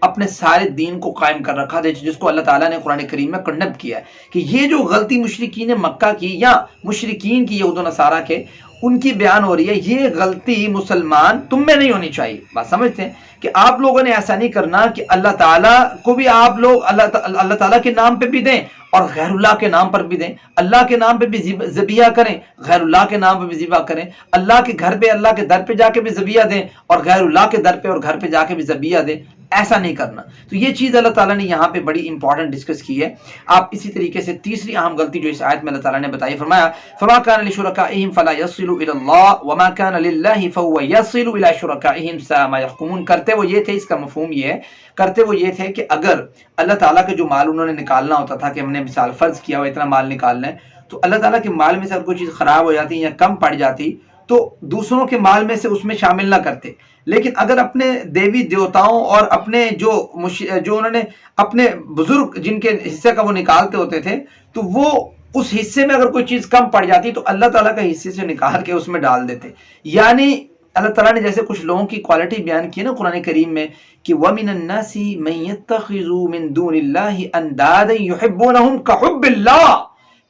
اپنے سارے دین کو قائم کر رکھا تھا، جس کو اللہ تعالیٰ نے قرآن کریم میں کنڈم کیا ہے کہ یہ جو غلطی مشرکین مکہ کی یا مشرکین کی یہود و نصارہ کے ان کی بیان ہو رہی ہے، یہ غلطی مسلمان تم میں نہیں ہونی چاہیے۔ بات سمجھتے ہیں کہ آپ لوگوں نے ایسا نہیں کرنا کہ اللہ تعالیٰ کو بھی آپ لوگ اللہ تعالیٰ کے نام پہ بھی دیں اور غیر اللہ کے نام پر بھی دیں، اللہ کے نام پہ بھی ذبیحہ کریں، غیر اللہ کے نام پہ بھی ذبیحہ کریں، اللہ کے گھر پہ اللہ کے در پہ جا کے بھی ذبیحہ دیں اور غیر اللہ کے در پہ اور گھر پہ جا کے بھی ذبیحہ دیں، ایسا نہیں کرنا۔ تو یہ چیز اللہ تعالیٰ نے یہاں پہ بڑی امپورٹنٹ ڈسکس کی ہے۔ آپ اسی طریقے سے تیسری اہم غلطی جو اس آیت میں اللہ تعالیٰ نے بتائی، فرمایا فما كان لشركائهم فلا يصل الى الله وما كان لله فهو يصل الى شركائهم ساء ما يحكمون۔ کرتے وہ یہ تھے، اس کا مفہوم یہ ہے، کرتے وہ یہ تھے کہ اگر اللہ تعالیٰ کا جو مال انہوں نے نکالنا ہوتا تھا کہ ہم نے مثال فرض کیا ہوا اتنا مال نکالنا ہے، تو اللہ تعالیٰ کے مال میں سے اگر کوئی چیز خراب ہو جاتی یا کم پڑ جاتی تو دوسروں کے مال میں سے اس میں شامل نہ کرتے، لیکن اگر اپنے دیوی دیوتاؤں اور اپنے جو انہوں نے اپنے بزرگ جن کے حصے کا وہ نکالتے ہوتے تھے، تو وہ اس حصے میں اگر کوئی چیز کم پڑ جاتی تو اللہ تعالیٰ کا حصے سے نکال کے اس میں ڈال دیتے۔ یعنی اللہ تعالیٰ نے جیسے کچھ لوگوں کی کوالٹی بیان کی نا قرآن کریم میں کہ وَمِنَ النَّاسِ مَن يَتَّخِذُ مِن دُونِ اللَّهِ أَندَادًا يُحِبُّونَهُمْ كَحُبِّ اللَّهِ،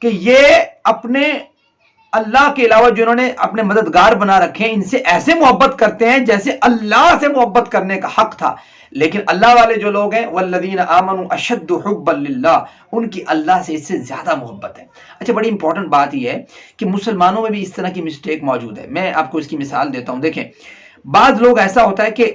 کہ یہ اپنے اللہ کے علاوہ جنہوں نے اپنے مددگار بنا رکھے ہیں ان سے ایسے محبت کرتے ہیں جیسے اللہ سے محبت کرنے کا حق تھا۔ لیکن اللہ والے جو لوگ ہیں والذین آمنوا اشد حبا للہ، ان کی اللہ سے اس سے زیادہ محبت ہے۔ اچھا، بڑی امپورٹنٹ بات یہ ہے کہ مسلمانوں میں بھی اس طرح کی مسٹیک موجود ہے۔ میں آپ کو اس کی مثال دیتا ہوں۔ دیکھیں، بعض لوگ ایسا ہوتا ہے کہ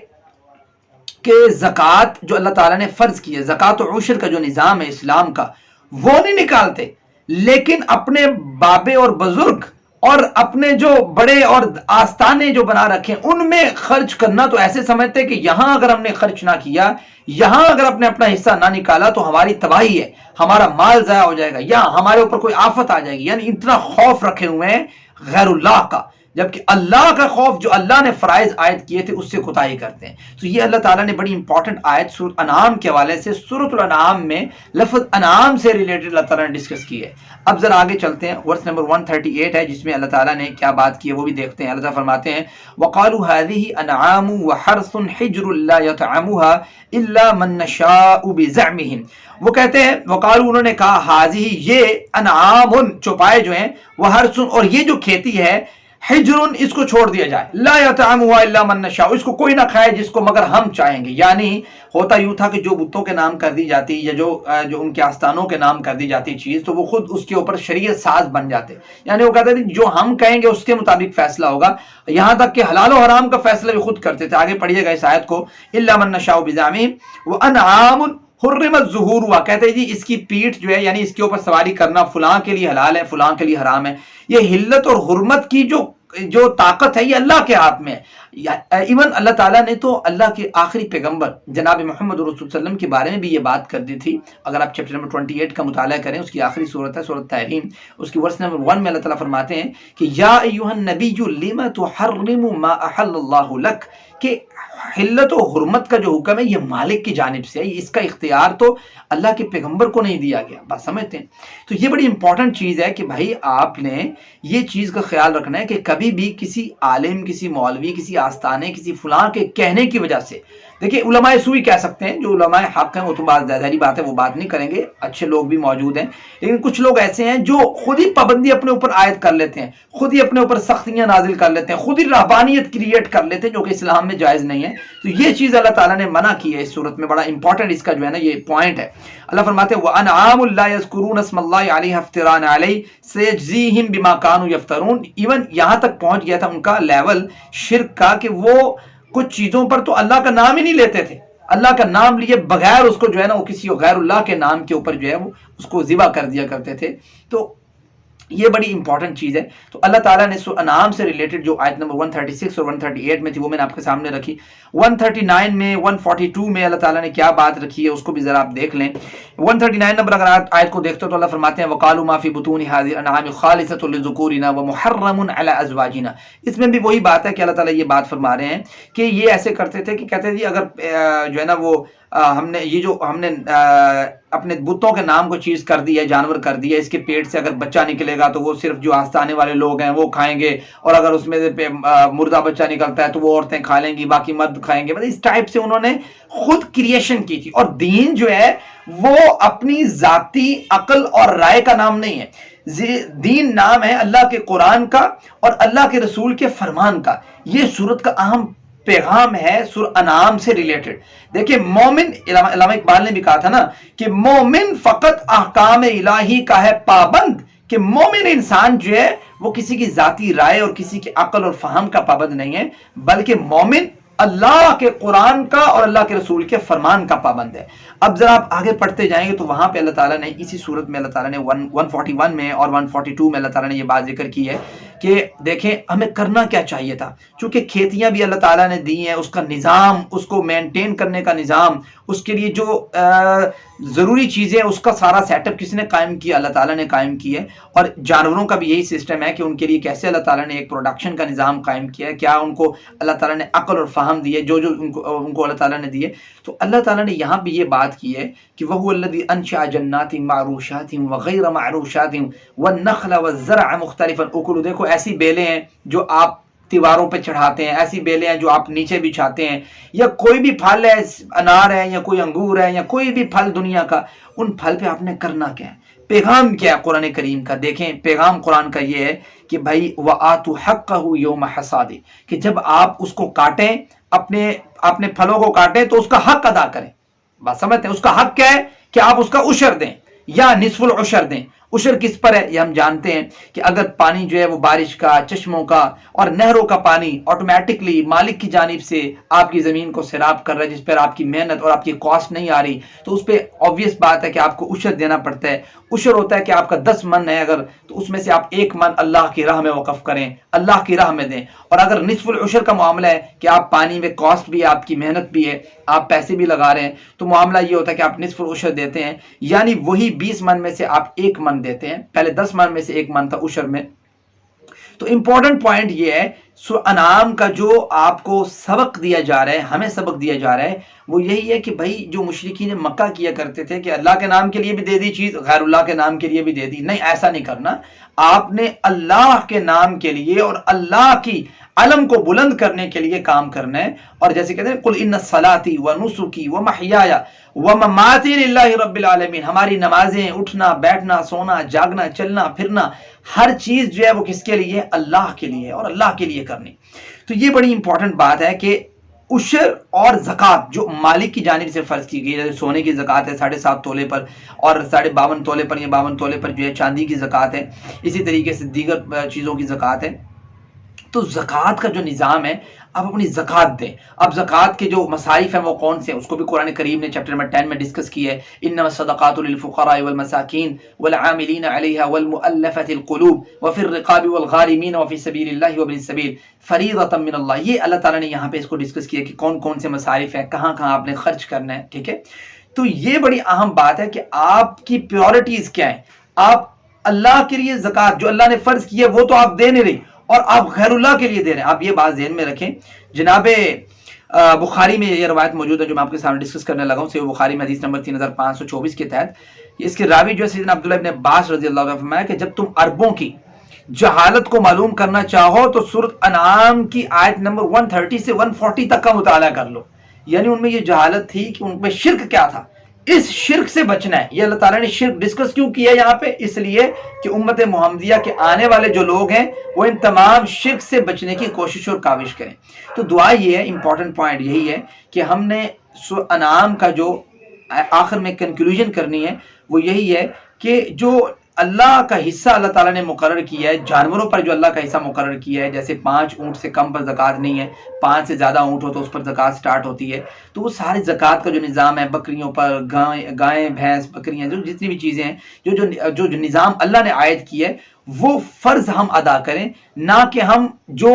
زکوٰۃ جو اللہ تعالیٰ نے فرض کی ہے، زکوٰۃ و عشر کا جو نظام ہے اسلام کا، وہ نہیں نکالتے، لیکن اپنے بابے اور بزرگ اور اپنے جو بڑے اور آستانے جو بنا رکھے ہیں ان میں خرچ کرنا تو ایسے سمجھتے کہ یہاں اگر ہم نے خرچ نہ کیا، یہاں اگر اپنا حصہ نہ نکالا تو ہماری تباہی ہے، ہمارا مال ضائع ہو جائے گا یا ہمارے اوپر کوئی آفت آ جائے گی۔ یعنی اتنا خوف رکھے ہوئے ہیں غیر اللہ کا، جبکہ اللہ کا خوف جو اللہ نے فرائض عائد کیے تھے اس سے کوتاہی کرتے ہیں۔ تو یہ اللہ تعالیٰ نے بڑی امپورٹنٹ آیت سورۃ انعام کے حوالے سے، سورۃ الانعام میں لفظ انعام سے ریلیٹڈ اللہ تعالیٰ نے ڈسکس کی ہے۔ اب ذرا آگے چلتے ہیں، ورس نمبر 138 ہے جس میں اللہ تعالیٰ نے کیا بات کی ہے وہ بھی دیکھتے ہیں۔ اللہ تعالیٰ فرماتے ہیں وَقَالُوا هَذِهِ أَنْعَامٌ وَحَرْثٌ حِجْرٌ لَا يَطْعَمُهَا إِلَّا مَن نَّشَاءُ بِزَعْمِهِمْ، وہ کہتے ہیں وقالو، انہوں نے کہا هَذِهِ، یہ انعام چوپائے جو ہیں، وحرث، اور یہ جو کھیتی ہے، حجرن، اس کو چھوڑ دیا جائے، لا یطعمها الا من نشاء، اس کو کوئی نہ کھائے جس کو مگر ہم چاہیں گے۔ یعنی ہوتا یوں تھا کہ جو بتوں کے نام کر دی جاتی یا جو ان کے آستانوں کے نام کر دی جاتی چیز، تو وہ خود اس کے اوپر شریعت ساز بن جاتے، یعنی وہ کہتے تھے جو ہم کہیں گے اس کے مطابق فیصلہ ہوگا، یہاں تک کہ حلال و حرام کا فیصلہ بھی خود کرتے تھے۔ آگے پڑھیے گا اس آیت کو، الا من نشاء بزعمهم وانعام حرمت ظہورها، کہتے ہیں جی اس کی پیٹھ جو ہے، یعنی اس کے اوپر سواری کرنا فلاں کے لیے حلال ہے، فلاں کے لیے حرام ہے۔ یہ حلت اور حرمت کی جو طاقت ہے یہ اللہ کے ہاتھ میں ہے۔ ایون اللہ تعالیٰ نے تو اللہ کے آخری پیغمبر جناب محمد رسول صلی اللہ علیہ وسلم کے بارے میں بھی یہ بات کر دی تھی۔ اگر آپ چیپٹر نمبر 28 کا مطالعہ کریں، اس کی آخری صورت ہے سورۃ تحریم، اس کی ورس نمبر 1 میں اللہ تعالیٰ فرماتے ہیں کہ یا ایھا النبی لم تحرم ما احل اللہ لک، کہ حلت و حرمت کا جو حکم ہے یہ مالک کی جانب سے ہے، اس کا اختیار تو اللہ کے پیغمبر کو نہیں دیا گیا۔ بات سمجھتے ہیں؟ تو یہ بڑی امپورٹنٹ چیز ہے کہ بھائی آپ نے یہ چیز کا خیال رکھنا ہے کہ کبھی بھی کسی عالم، کسی مولوی، کسی آستانے، کسی فلاں کے کہنے کی وجہ سے، دیکھیں علماء سوئی کہہ سکتے ہیں، جو علماء حق ہیں وہ تو بات ظاہری بات ہے وہ بات نہیں کریں گے، اچھے لوگ بھی موجود ہیں، لیکن کچھ لوگ ایسے ہیں جو خود ہی پابندی اپنے اوپر عائد کر لیتے ہیں، خود ہی اپنے اوپر سختیاں نازل کر لیتے ہیں، خود ہی رہبانیت کریٹ کر لیتے ہیں، جو کہ اسلام میں جائز نہیں ہے۔ تو یہ چیز اللہ تعالیٰ نے منع کی ہے اس صورت میں، بڑا امپورٹنٹ اس کا جو ہے نا یہ پوائنٹ ہے۔ اللہ فرماتے ہیں وَأَنْعَامٌ لَا يَذْكُرُونَ اسْمَ اللَّهِ عَلَيْهَا افْتِرَاءً عَلَيْهِ سَيَجْزِيهِمْ بِمَا كَانُوا يَفْتَرُونَ۔ ایون یہاں تک پہنچ گیا تھا ان کا لیول شرک کا کہ وہ کچھ چیزوں پر تو اللہ کا نام ہی نہیں لیتے تھے، اللہ کا نام لیے بغیر اس کو جو ہے نا وہ کسی غیر اللہ کے نام کے اوپر جو ہے وہ اس کو ذبح کر دیا کرتے تھے۔ تو یہ بڑی امپورٹنٹ چیز ہے۔ تو اللہ تعالیٰ نے سورۃ انعام سے ریلیٹڈ جو آیت نمبر 136 اور 138 میں تھی وہ میں نے آپ کے سامنے رکھی۔ 139 میں 142 میں اللہ تعالیٰ نے کیا بات رکھی ہے اس کو بھی ذرا آپ دیکھ لیں۔ 139 نمبر اگر آیت کو دیکھتے ہو تو اللہ فرماتے ہیں وَقَالُوا مَا فِي بُطُونِ هَٰذِهِ الْأَنْعَامِ خَالِصَةٌ لِذُكُورِنَا وَمُحَرَّمٌ عَلَىٰ أَزْوَاجِنَا۔ اس میں بھی وہی بات ہے کہ اللہ تعالیٰ یہ بات فرما رہے ہیں کہ یہ ایسے کرتے تھے کہ کہتے تھے اگر جو ہے نا وہ ہم نے یہ جو ہم نے اپنے بتوں کے نام کو چیز کر دی ہے، جانور کر دی ہے، اس کے پیٹ سے اگر بچہ نکلے گا تو وہ صرف جو آستانے والے لوگ ہیں وہ کھائیں گے، اور اگر اس میں سے مردہ بچہ نکلتا ہے تو وہ عورتیں کھا لیں گی، باقی مرد کھائیں گے. مطلب اس ٹائپ سے انہوں نے خود کریشن کی تھی. اور دین جو ہے وہ اپنی ذاتی عقل اور رائے کا نام نہیں ہے. دین نام ہے اللہ کے قرآن کا اور اللہ کے رسول کے فرمان کا. یہ سورت کا اہم پیغام ہے سورہ انعام سے ریلیٹڈ. دیکھیں مومن، علامہ اقبال نے بھی کہا تھا نا کہ مومن فقط احکام الہی کا ہے پابند، کہ مومن انسان جو ہے وہ کسی کی ذاتی رائے اور کسی کی عقل اور فہم کا پابند نہیں ہے، بلکہ مومن اللہ کے قرآن کا اور اللہ کے رسول کے فرمان کا پابند ہے. اب ذرا آپ آگے پڑھتے جائیں گے تو وہاں پہ اللہ تعالیٰ نے اسی صورت میں اللہ تعالیٰ نے 141 میں اور 142 میں اللہ تعالیٰ نے یہ بات ذکر کی ہے کہ دیکھیں ہمیں کرنا کیا چاہیے تھا. چونکہ کھیتیاں بھی اللہ تعالیٰ نے دی ہیں، اس کا نظام، اس کو مینٹین کرنے کا نظام، اس کے لیے جو ضروری چیزیں، اس کا سارا سیٹ اپ کس نے قائم کیا؟ اللہ تعالیٰ نے قائم کی ہے. اور جانوروں کا بھی یہی سسٹم ہے کہ ان کے لیے کیسے اللہ تعالیٰ نے ایک پروڈکشن کا نظام قائم کیا ہے، کیا ان کو اللہ تعالیٰ نے عقل اور فہم دی ہے، جو ان کو اللہ تعالیٰ نے دی ہے. تو اللہ تعالیٰ نے یہاں بھی یہ بات کی ہے کہ وَهُوَ الَّذِي أَنشَأَ جَنَّاتٍ مَعْرُوشَاتٍ وَغَيْرَ مَعْرُوشَاتٍ وَالنَّخْلَ وَالزَّرْعَ مُخْتَلِفًا أُكُلُهُ. دیکھو ایسی بیلیں ہیں جو آپ دیواروں پہ چڑھاتے ہیں، ایسی بیلیں ہیں جو آپ نیچے بھی چاہتے ہیں، یا کوئی بھی پھل ہے، انار ہے یا کوئی انگور ہے یا کوئی بھی پھل دنیا کا، ان پھل پہ آپ نے کرنا کیا ہے؟ پیغام کیا ہے قرآن کریم کا؟ دیکھیں پیغام قرآن کا یہ ہے کہ بھائی وَآتُوا حَقَّهُ يَوْمَ حَصَادِهِ، کہ جب آپ اس کو کاٹیں، اپنے پھلوں کو کاٹیں تو اس کا حق ادا کریں. بات سمجھتے ہیں؟ اس کا حق کیا ہے کہ آپ اس کا عشر دیں یا نصف العشر دیں. عشر کس پر ہے؟ یہ ہم جانتے ہیں کہ اگر پانی جو ہے وہ بارش کا، چشموں کا اور نہروں کا پانی آٹومیٹکلی مالک کی جانب سے آپ کی زمین کو سیراب کر رہا ہے، جس پر آپ کی محنت اور آپ کی کاسٹ نہیں آ رہی، تو اس پہ آبویس بات ہے کہ آپ کو عشر دینا پڑتا ہے. عشر ہوتا ہے کہ آپ کا 10 من ہے اگر، تو اس میں سے آپ 1 من اللہ کی راہ میں وقف کریں، اللہ کی راہ میں دیں. اور اگر نصف العشر کا معاملہ ہے کہ آپ پانی میں کاسٹ بھی ہے، آپ کی محنت بھی ہے، آپ پیسے بھی لگا رہے ہیں، تو معاملہ یہ ہوتا ہے کہ آپ نصف العشر دیتے ہیں، یعنی وہی 20 من میں سے آپ 1 من دیتے ہیں. پہلے 10 من میں سے 1 من تھا عشر میں. تو امپورٹنٹ پوائنٹ یہ ہے سورہ انعام کا جو آپ کو سبق دیا جا رہا ہے، ہمیں سبق دیا جا رہا ہے، وہ یہی ہے کہ بھائی جو مشرکین مکہ کیا کرتے تھے کہ اللہ کے نام کے لیے بھی دے دی چیز، غیر اللہ کے نام کے لیے بھی دے دی. نہیں، ایسا نہیں کرنا. آپ نے اللہ کے نام کے لیے اور اللہ کی علم کو بلند کرنے کے لیے کام کرنا ہے. اور جیسے کہتے ہیں قل ان صلاتی و نسکی و محیایا و مماتی للہ رب العالمین، ہماری نمازیں، اٹھنا بیٹھنا، سونا جاگنا، چلنا پھرنا، ہر چیز جو ہے وہ کس کے لیے؟ اللہ کے لیے اور اللہ کے لیے کرنی. تو یہ بڑی امپورٹنٹ بات ہے کہ عشر اور زکوٰۃ جو مالک کی جانب سے فرض کی گئی ہے، سونے کی زکوٰۃ ہے 7.5 تولے پر، اور 52.5 تولے پر یا 52 تولے پر جو ہے چاندی کی زکوٰۃ ہے، اسی طریقے سے دیگر چیزوں کی زکوٰۃ ہے. تو زکوٰۃ کا جو نظام ہے، آپ اپنی زکوٰۃ دیں. اب زکوٰۃ کے جو مصارف ہیں وہ کون سے ہیں، اس کو بھی قرآن کریم نے چیپٹر نمبر 10 میں ڈسکس کی ہے. انما الصدقات للفقراء والمساکین والعاملین علیہا والمؤلفۃ القلوب وفی الرقاب والغارمین وفی سبیل اللہ وابن السبیل فریضۃ من اللہ. یہ اللہ تعالیٰ نے یہاں پہ اس کو ڈسکس کیا کہ کون کون سے مصارف ہیں، کہاں کہاں آپ نے خرچ کرنا ہے. ٹھیک ہے، تو یہ بڑی اہم بات ہے کہ آپ کی پریورٹیز کیا ہیں. آپ اللہ کے لیے زکوٰۃ جو اللہ نے فرض کی ہے وہ تو آپ دے نہیں رہی، اور آپ غیر اللہ کے لیے دے رہے ہیں. آپ یہ بات ذہن میں رکھیں. جناب بخاری میں یہ روایت موجود ہے جو میں آپ کے سامنے ڈسکس کرنے لگا ہوں. صحیح بخاری میں حدیث نمبر 3524 کے تحت اس کے راوی جو ہے سیدنا عبداللہ ابن عباس رضی اللہ عنہ فرمایا کہ جب تم عربوں کی جہالت کو معلوم کرنا چاہو تو سورۃ انعام کی آیت نمبر 130 سے 140 تک کا مطالعہ کر لو. یعنی ان میں یہ جہالت تھی کہ ان پہ شرک کیا تھا، اس شرک سے بچنا ہے. یہ اللہ تعالیٰ نے شرک ڈسکس کیوں کیا ہے یہاں پہ؟ اس لیے کہ امت محمدیہ کے آنے والے جو لوگ ہیں وہ ان تمام شرک سے بچنے کی کوشش اور کاوش کریں. تو دعا یہ ہے، امپورٹنٹ پوائنٹ یہی ہے کہ ہم نے سورہ انعام کا جو آخر میں کنکلوژن کرنی ہے وہ یہی ہے کہ جو اللہ کا حصہ اللہ تعالیٰ نے مقرر کیا ہے، جانوروں پر جو اللہ کا حصہ مقرر کیا ہے، جیسے 5 اونٹ سے کم پر زکوٰۃ نہیں ہے، 5 سے زیادہ اونٹ ہو تو اس پر زکوٰۃ سٹارٹ ہوتی ہے. تو وہ سارے زکوٰۃ کا جو نظام ہے، بکریوں پر، گائیں بھینس بکریاں، جو جتنی بھی چیزیں ہیں، جو نظام اللہ نے عائد کی ہے، وہ فرض ہم ادا کریں، نہ کہ ہم جو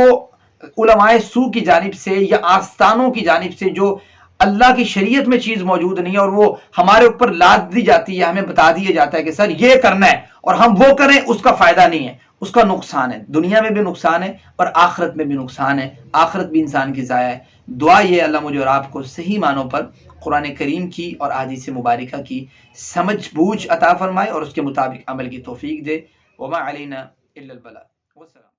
علماء سو کی جانب سے یا آستانوں کی جانب سے جو اللہ کی شریعت میں چیز موجود نہیں ہے اور وہ ہمارے اوپر لاد دی جاتی ہے، ہمیں بتا دیا جاتا ہے کہ سر یہ کرنا ہے اور ہم وہ کریں، اس کا فائدہ نہیں ہے. اس کا نقصان ہے، دنیا میں بھی نقصان ہے اور آخرت میں بھی نقصان ہے، آخرت بھی انسان کی ضائع ہے۔ دعا یہ اللہ مجھے اور آپ کو صحیح معنوں پر قرآن کریم کی اور احادیث مبارکہ کی سمجھ بوجھ عطا فرمائے اور اس کے مطابق عمل کی توفیق دے۔ وما علینا الا البلاغ۔ والسلام۔